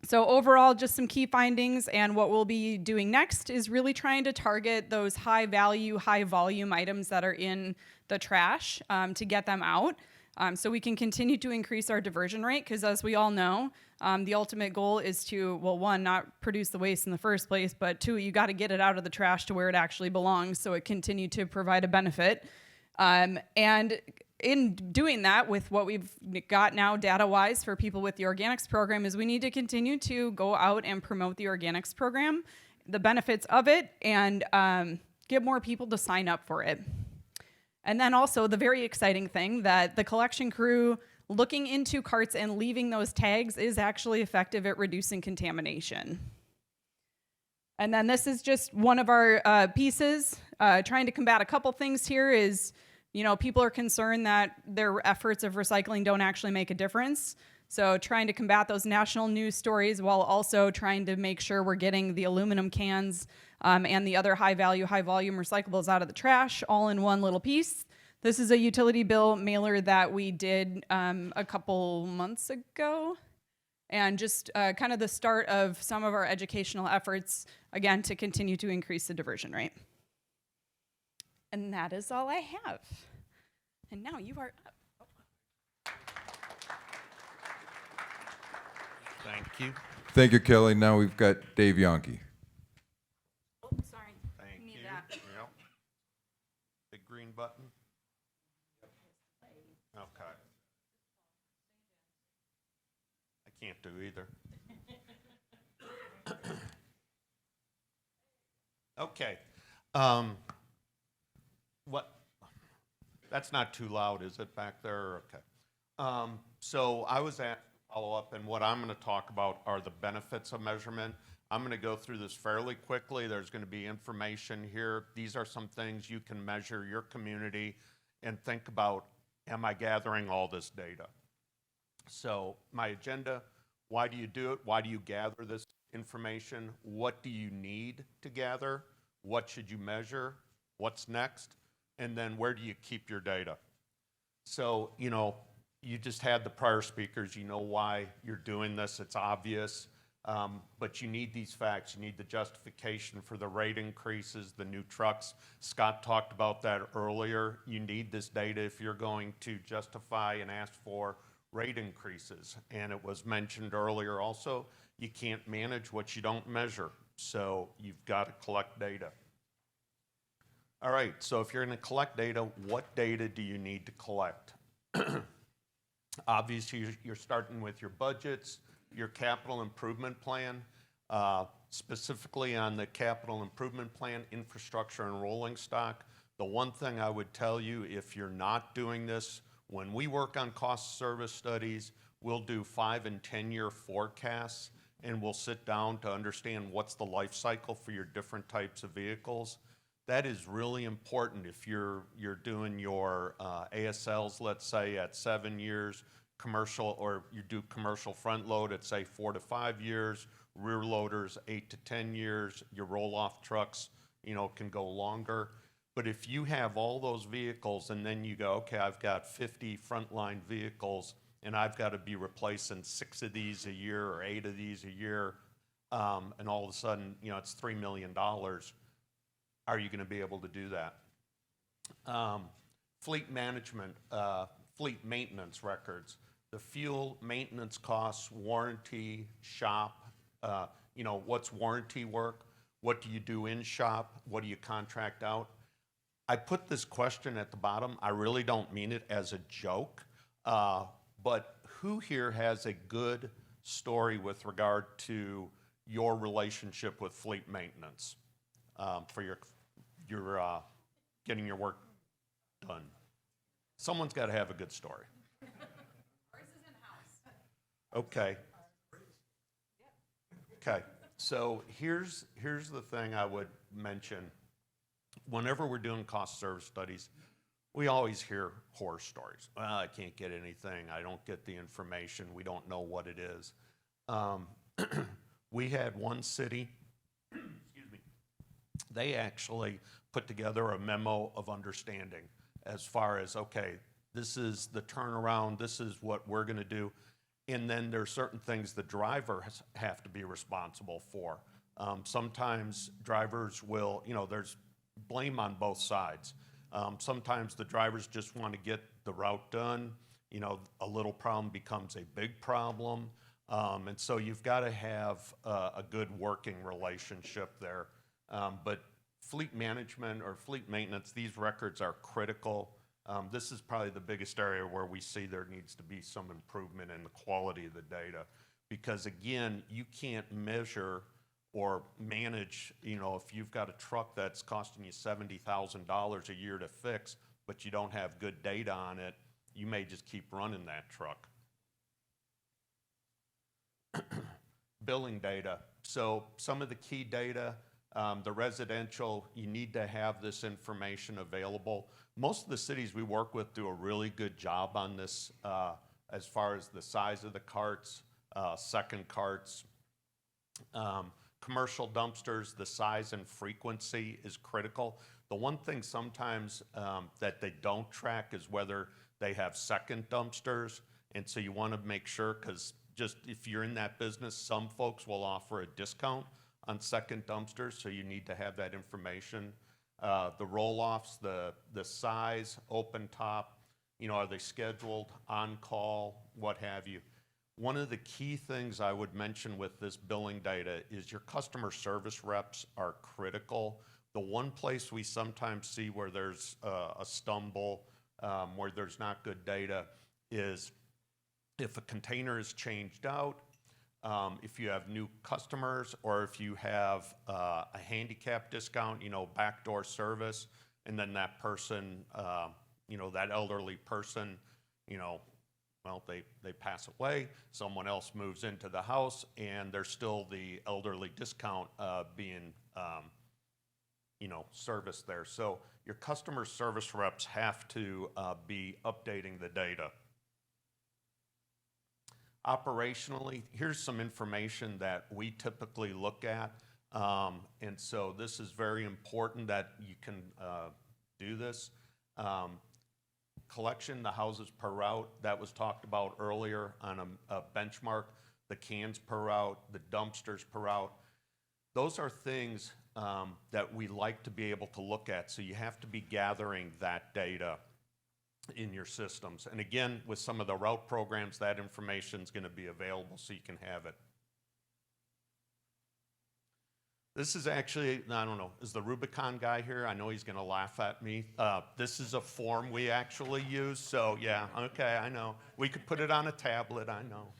so overall, just some key findings, and what we'll be doing next is really trying to target those high value, high volume items that are in the trash to get them out. So we can continue to increase our diversion rate, because as we all know, the ultimate goal is to, well, one, not produce the waste in the first place, but two, you got to get it out of the trash to where it actually belongs so it continue to provide a benefit. And in doing that, with what we've got now data-wise for people with the organics program, is we need to continue to go out and promote the organics program, the benefits of it, and get more people to sign up for it. And then also the very exciting thing that the collection crew looking into carts and leaving those tags is actually effective at reducing contamination. And then this is just one of our pieces trying to combat a couple things here is, people are concerned that their efforts of recycling don't actually make a difference. So trying to combat those national news stories while also trying to make sure we're getting the aluminum cans and the other high value, high volume recyclables out of the trash all in one little piece. This is a utility bill mailer that we did a couple months ago, and just kind of the start of some of our educational efforts, again, to continue to increase the diversion rate. And that is all I have. And now you are up. Thank you. Thank you, Kelly. Now we've got Dave Yonke. Oh, sorry. Thank Need you. that. Yep. Big green button. Okay. I can't do either. Okay. What? That's not too loud, is it, back there? Okay. So I was asked to follow up, and what I'm going to talk about are the benefits of measurement. I'm going to go through this fairly quickly. There's going to be information here. These are some things you can measure your community and think about, am I gathering all this data? So my agenda, why do you do it? Why do you gather this information? What do you need to gather? What should you measure? What's next? And then where do you keep your data? So, you know, you just had the prior speakers. You know why you're doing this. It's obvious. But you need these facts. You need the justification for the rate increases, the new trucks. Scott talked about that earlier. You need this data if you're going to justify and ask for rate increases. And it was mentioned earlier also, you can't manage what you don't measure. So you've got to collect data. All right, so if you're going to collect data, what data do you need to collect? Obviously, you're starting with your budgets, your capital improvement plan, specifically on the capital improvement plan, infrastructure and rolling stock. The one thing I would tell you, if you're not doing this, when we work on cost service studies, we'll do 5 and 10-year forecasts, and we'll sit down to understand what's the life cycle for your different types of vehicles. That is really important if you're doing your ASLs, let's say, at 7 years, commercial, or you do commercial front load at, say, 4 to 5 years, rear loaders 8 to 10 years, your roll-off trucks, you know, can go longer. But if you have all those vehicles and then you go, okay, I've got 50 frontline vehicles and I've got to be replacing 6 of these a year or 8 of these a year, and all of a sudden, you know, it's $3 million. Are you going to be able to do that? Fleet management, fleet maintenance records, the fuel maintenance costs, warranty, shop, you know, what's warranty work? What do you do in shop? What do you contract out? I put this question at the bottom. I really don't mean it as a joke, but who here has a good story with regard to your relationship with fleet maintenance for your getting your work done? Someone's got to have a good story. Ours is in-house. Okay. Okay. So here's the thing I would mention. Whenever we're doing cost service studies, we always hear horror stories. Well, I can't get anything. I don't get the information. We don't know what it is. We had one city, excuse me, they actually put together a memo of understanding as far as, okay, this is the turnaround, this is what we're going to do. And then there's certain things the drivers have to be responsible for. Sometimes drivers will, you know, there's blame on both sides. Sometimes the drivers just want to get the route done. You know, a little problem becomes a big problem. And so you've got to have a good working relationship there. But fleet management or fleet maintenance, these records are critical. This is probably the biggest area where we see there needs to be some improvement in the quality of the data. Because again, you can't measure or manage, you know, if you've got a truck that's costing you $70,000 a year to fix, but you don't have good data on it, you may just keep running that truck. Billing data. So some of the key data, the residential, you need to have this information available. Most of the cities we work with do a really good job on this as far as the size of the carts, second carts. Commercial dumpsters, the size and frequency is critical. The one thing sometimes that they don't track is whether they have second dumpsters. And so you want to make sure, because just if you're in that business, some folks will offer a discount on second dumpsters, so you need to have that information. The roll-offs, the size, open top, you know, are they scheduled, on call, what have you. One of the key things I would mention with this billing data is your customer service reps are critical. The one place we sometimes see where there's a stumble, where there's not good data, is if a container is changed out, if you have new customers or if you have a handicap discount, you know, backdoor service, and then that person, you know, that elderly person, you know, well, they pass away, someone else moves into the house, and there's still the elderly discount being, you know, serviced there. So your customer service reps have to be updating the data. Operationally, here's some information that we typically look at. And so this is very important that you can do this. Collection, the houses per route, that was talked about earlier on a benchmark, the cans per route, the dumpsters per route. Those are things that we like to be able to look at. So you have to be gathering that data in your systems. And again, with some of the route programs, that information is going to be available so you can have it. This is actually, I don't know, is the Rubicon guy here? I know he's going to laugh at me. This is a form we actually use. So yeah, okay, I know. We could put it on a tablet, I know.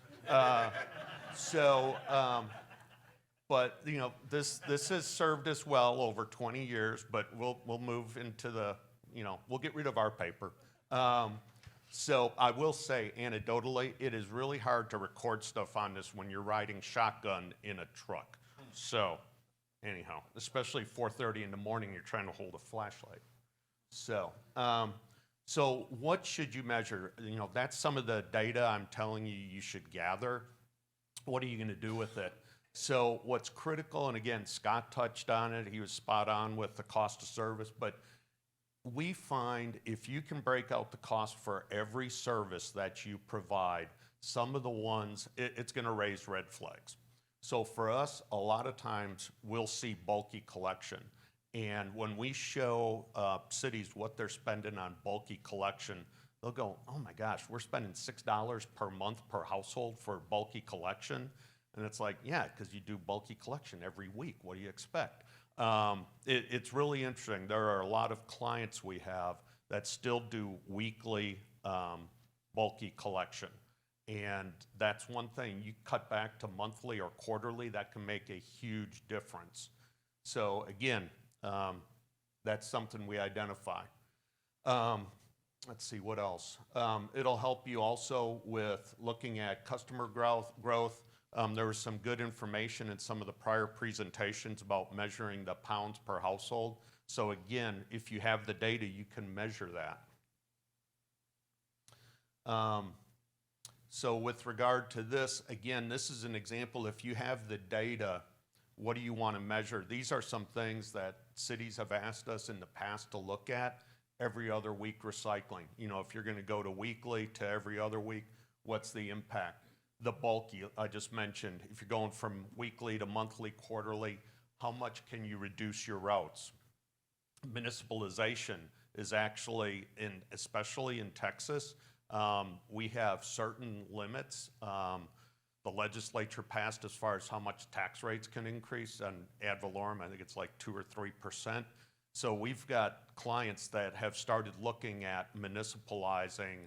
But you know, this has served us well over 20 years, but we'll move into the, you know, we'll get rid of our paper. So I will say, anecdotally, it is really hard to record stuff on this when you're riding shotgun in a truck. So anyhow, especially 4:30 in the morning, you're trying to hold a flashlight. So, so what should you measure? You know, that's some of the data I'm telling you you should gather. What are you going to do with it? So what's critical, and again, Scott touched on it, he was spot on with the cost of service, but we find if you can break out the cost for every service that you provide, some of the ones, it's going to raise red flags. So for us, a lot of times we'll see bulky collection. And when we show cities what they're spending on bulky collection, they'll go, oh my gosh, we're spending $6 per month per household for bulky collection. And it's like, yeah, because you do bulky collection every week. What do you expect? It's really interesting. There are a lot of clients we have that still do weekly bulky collection. And that's one thing. You cut back to monthly or quarterly, that can make a huge difference. So again, that's something we identify. Let's see, what else? It'll help you also with looking at customer growth. There was some good information in some of the prior presentations about measuring the pounds per household. So again, if you have the data, you can measure that. So with regard to this, again, this is an example. If you have the data, what do you want to measure? These are some things that cities have asked us in the past to look at. Every other week recycling. You know, if you're going to go to weekly to every other week, what's the impact? The bulky, I just mentioned, if you're going from weekly to monthly, quarterly, how much can you reduce your routes? Municipalization is actually, especially in Texas, we have certain limits. The legislature passed as far as how much tax rates can increase on ad valorem. I think it's like 2 or 3%. So we've got clients that have started looking at municipalizing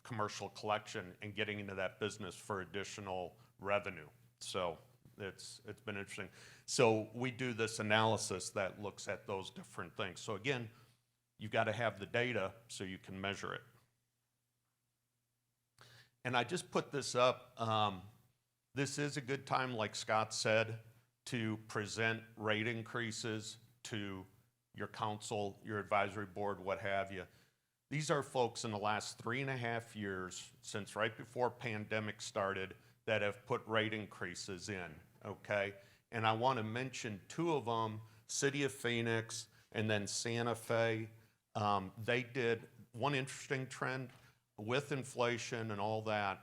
commercial collection and getting into that business for additional revenue. So it's been interesting. So we do this analysis that looks at those different things. So again, you've got to have the data so you can measure it. And I just put this up. This is a good time, like Scott said, to present rate increases to your council, your advisory board, what have you. These are folks in the last 3.5 years, since right before pandemic started, that have put rate increases in, okay? And I want to mention 2 of them, City of Phoenix and then Santa Fe. They did one interesting trend with inflation and all that.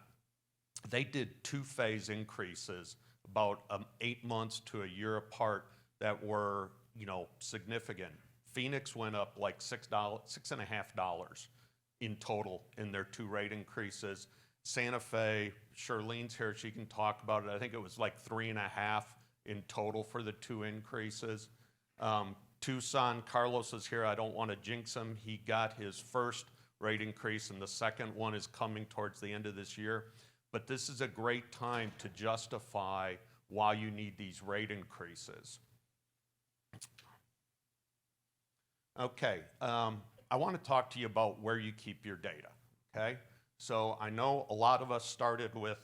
They did 2-phase increases about 8 months to a year apart that were, you know, significant. Phoenix went up like $6.50 in total in their 2 rate increases. Santa Fe, Charlene's here, she can talk about it. I think it was like 3.5 in total for the 2 increases. Tucson, Carlos is here. I don't want to jinx him. He got his first rate increase, and the second one is coming towards the end of this year. but this is a great time to justify why you need these rate increases. Okay, I want to talk to you about where you keep your data, okay? So I know a lot of us started with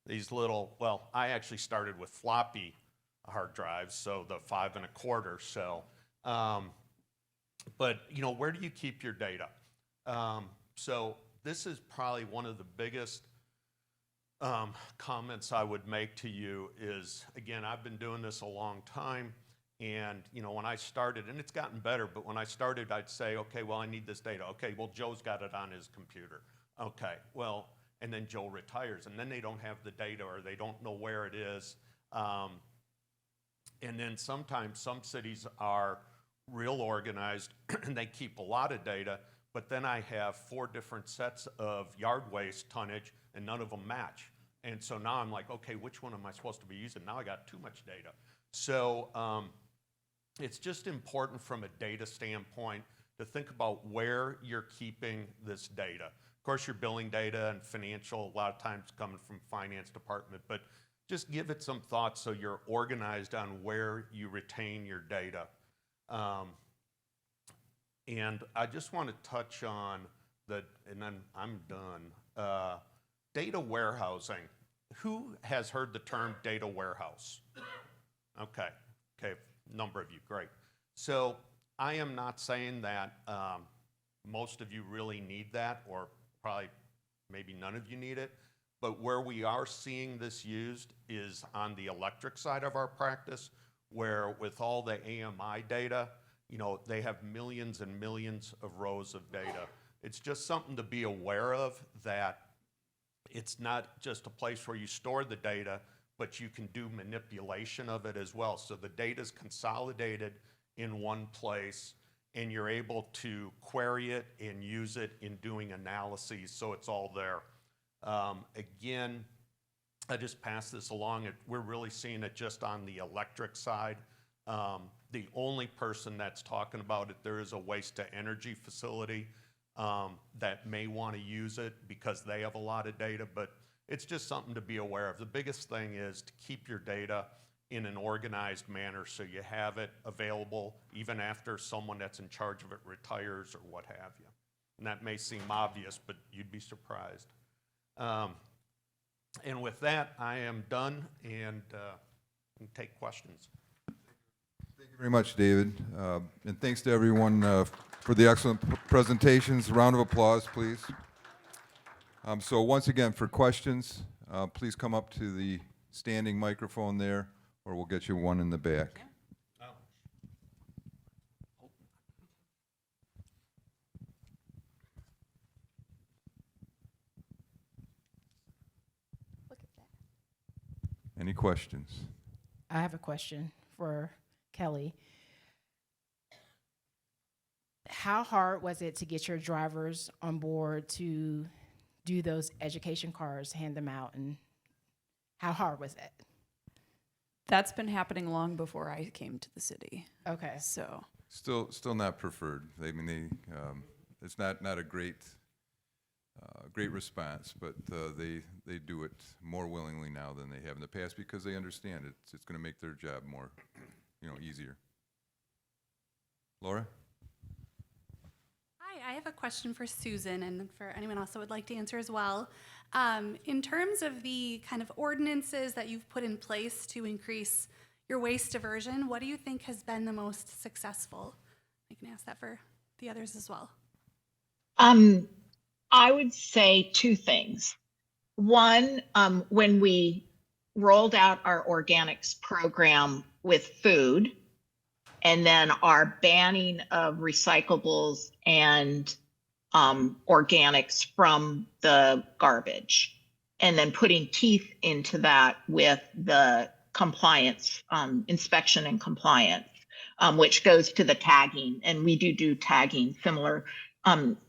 these little, well, I actually started with floppy hard drives, so the 5 1/4. So, but you know, where do you keep your data? So this is probably one of the biggest comments I would make to you is, again, I've been doing this a long time, and you know, when I started, and it's gotten better, but when I started, I'd say, okay, well, I need this data. Okay, well, Joe's got it on his computer. Okay, well, and then Joe retires, and then they don't have the data, or they don't know where it is. And then sometimes some cities are real organized and they keep a lot of data, but then I have 4 different sets of yard waste tonnage and none of them match. And so now I'm like, okay, which one am I supposed to be using? Now I got too much data. So it's just important from a data standpoint to think about where you're keeping this data. Of course, your billing data and financial, a lot of times coming from finance department, but just give it some thought so you're organized on where you retain your data. And I just want to touch on the, and then I'm done. Data warehousing. Who has heard the term data warehouse? Okay, number of you, great. So I am not saying that most of you really need that, or probably maybe none of you need it. But where we are seeing this used is on the electric side of our practice, where with all the AMI data, you know, they have millions and millions of rows of data. It's just something to be aware of, that it's not just a place where you store the data, but you can do manipulation of it as well. So the data is consolidated in one place, and you're able to query it and use it in doing analyses, so it's all there. Again, I just passed this along. We're really seeing it just on the electric side. The only person that's talking about it, there is a waste to energy facility that may want to use it because they have a lot of data, but it's just something to be aware of. The biggest thing is to keep your data in an organized manner so you have it available even after someone that's in charge of it retires or what have you. And that may seem obvious, but you'd be surprised. And with that, I am done and can take questions. Thank you very much, David. And thanks to everyone for the excellent presentations. Round of applause, please. So once again, for questions, please come up to the standing microphone there, or we'll get you one in the back. Any questions? I have a question for Kelly. How hard was it to get your drivers on board to do those education cards, hand them out, and how hard was that? That's been happening long before I came to the city. Okay. So Still not preferred. It's not a great response, but they do it more willingly now than they have in the past because they understand it's going to make their job more, easier. Laura? Hi, I have a question for Susan and for anyone else that would like to answer as well. In terms of the kind of ordinances that you've put in place to increase your waste diversion, what do you think has been the most successful? I can ask that for the others as well. I would say 2 things. One, when we rolled out our organics program with food, and then our banning of recyclables and organics from the garbage, and then putting teeth into that with the compliance, inspection and compliance, which goes to the tagging. And we do tagging similar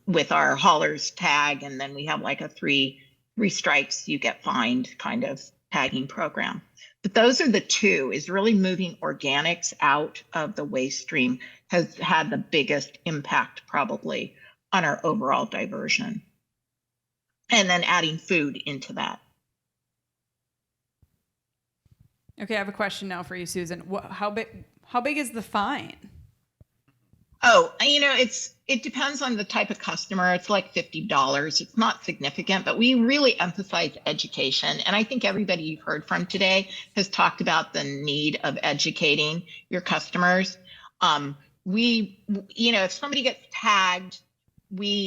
with our haulers tag, and then we have like a 3 strikes you get fined kind of tagging program. But those are the 2, is really moving organics out of the waste stream has had the biggest impact probably on our overall diversion. And then adding food into that Okay, I have a question now for you, Susan. How big is the fine? Oh, it depends on the type of customer. It's like $50. It's not significant, but we really emphasize education. And I think everybody you've heard from today has talked about the need of educating your customers. If somebody gets tagged,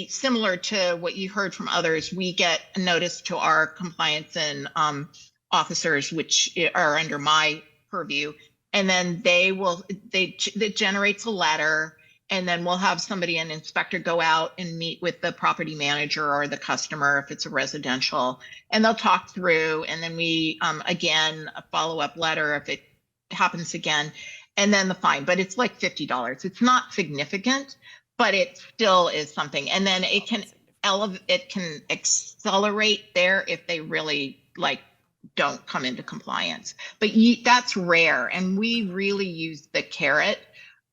similar to what you heard from others, we get a notice to our compliance and officers, which are under my purview. And then it generates a letter. And then we'll have an inspector go out and meet with the property manager or the customer if it's a residential, and they'll talk through. And then we, again, a follow-up letter if it happens again, and then the fine. But it's like $50. It's not significant, but it still is something. And then it can accelerate there if they really don't come into compliance. But that's rare, and we really use the carrot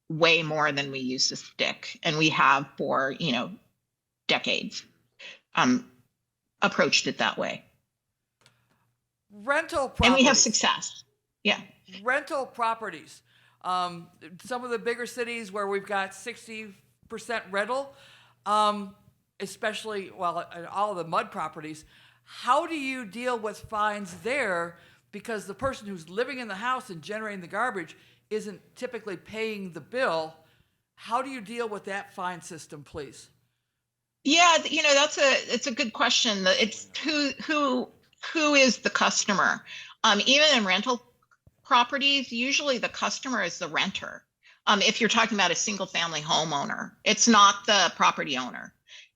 way more than we use the stick, and we have for decades approached it that way, Rental properties. and we have success. Yeah. Rental properties. Some of the bigger cities where we've got 60% rental, especially all of the mud properties. How do you deal with fines there? Because the person who's living in the house and generating the garbage isn't typically paying the bill. How do you deal with that fine system, please? Yeah, it's a good question. It's who is the customer. Even in rental properties, usually the customer is the renter. If you're talking about a single family homeowner, it's not the property owner.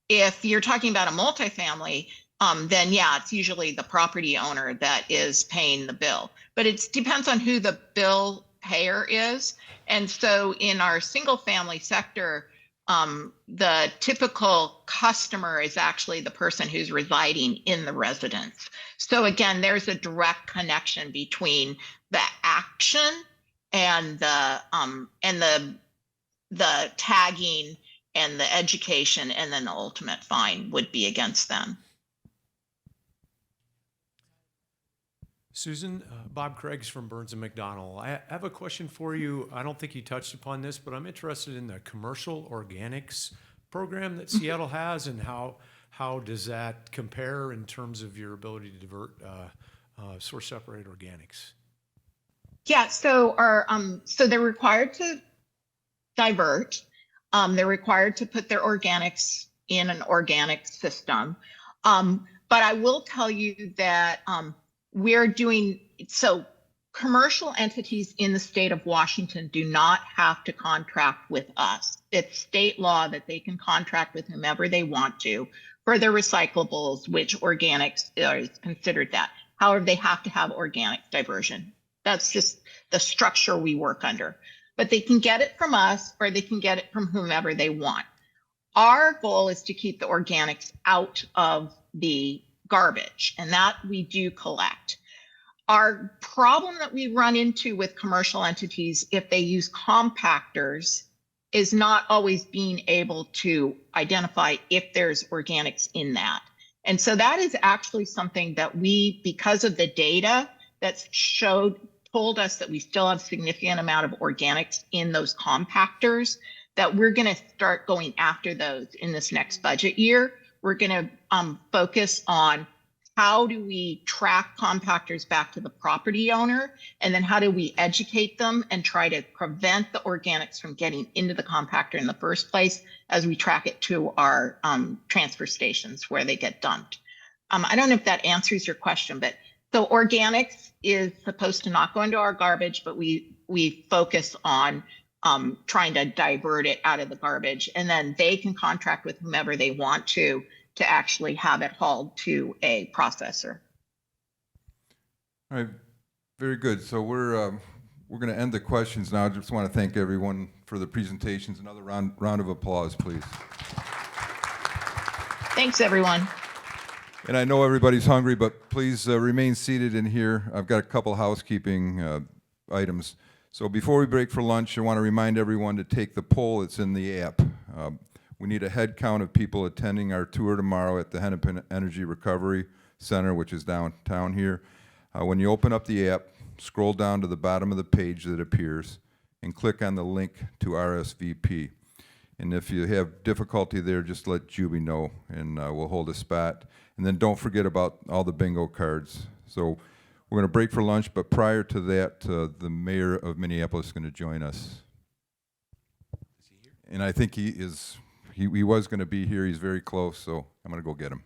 If you're talking about a multifamily, then yeah, it's usually the property owner that is paying the bill. But it depends on who the bill payer is. And so in our single family sector, the typical customer is actually the person who's residing in the residence. So again, there's a direct connection between the action and the tagging and the education, and then the ultimate fine would be against them. Susan, Bob Craigs from Burns and McDonnell. I have a question for you. I don't think you touched upon this, but I'm interested in the commercial organics program that Seattle has, and how does that compare in terms of your ability to divert source separated organics? Yeah, so they're required to divert. They're required to put their organics in an organic system. But I will tell you that we're doing so. Commercial entities in the state of Washington do not have to contract with us. It's state law that they can contract with whomever they want to for their recyclables, which organics is considered that. However, they have to have organic diversion. That's just the structure we work under. But they can get it from us, or they can get it from whomever they want. Our goal is to keep the organics out of the garbage, and that we do collect. Our problem that we run into with commercial entities, if they use compactors, is not always being able to identify if there's organics in that. And so that is actually something that we, because of the data that's told us that we still have a significant amount of organics in those compactors, that we're going to start going after those in this next budget year. We're going to focus on how do we track compactors back to the property owner, and then how do we educate them and try to prevent the organics from getting into the compactor in the first place as we track it to our transfer stations where they get dumped. I don't know if that answers your question, but so organics is supposed to not go into our garbage, but we focus on trying to divert it out of the garbage, and then they can contract with whomever they want to actually have it hauled to a processor. All right, very good. So we're going to end the questions now. I just want to thank everyone for the presentations. Another round of applause, please. Thanks, everyone. And I know everybody's hungry, but please remain seated in here. I've got a couple housekeeping items. So before we break for lunch, I want to remind everyone to take the poll that's in the app. We need a head count of people attending our tour tomorrow at the Hennepin Energy Recovery Center, which is downtown here. When you open up the app, scroll down to the bottom of the page that appears and click on the link to RSVP. And if you have difficulty there, just let Juby know, and we'll hold a spot. And then don't forget about all the bingo cards. So we're going to break for lunch, but prior to that, the mayor of Minneapolis is going to join us. And I think he was going to be here. He's very close, so I'm going to go get him.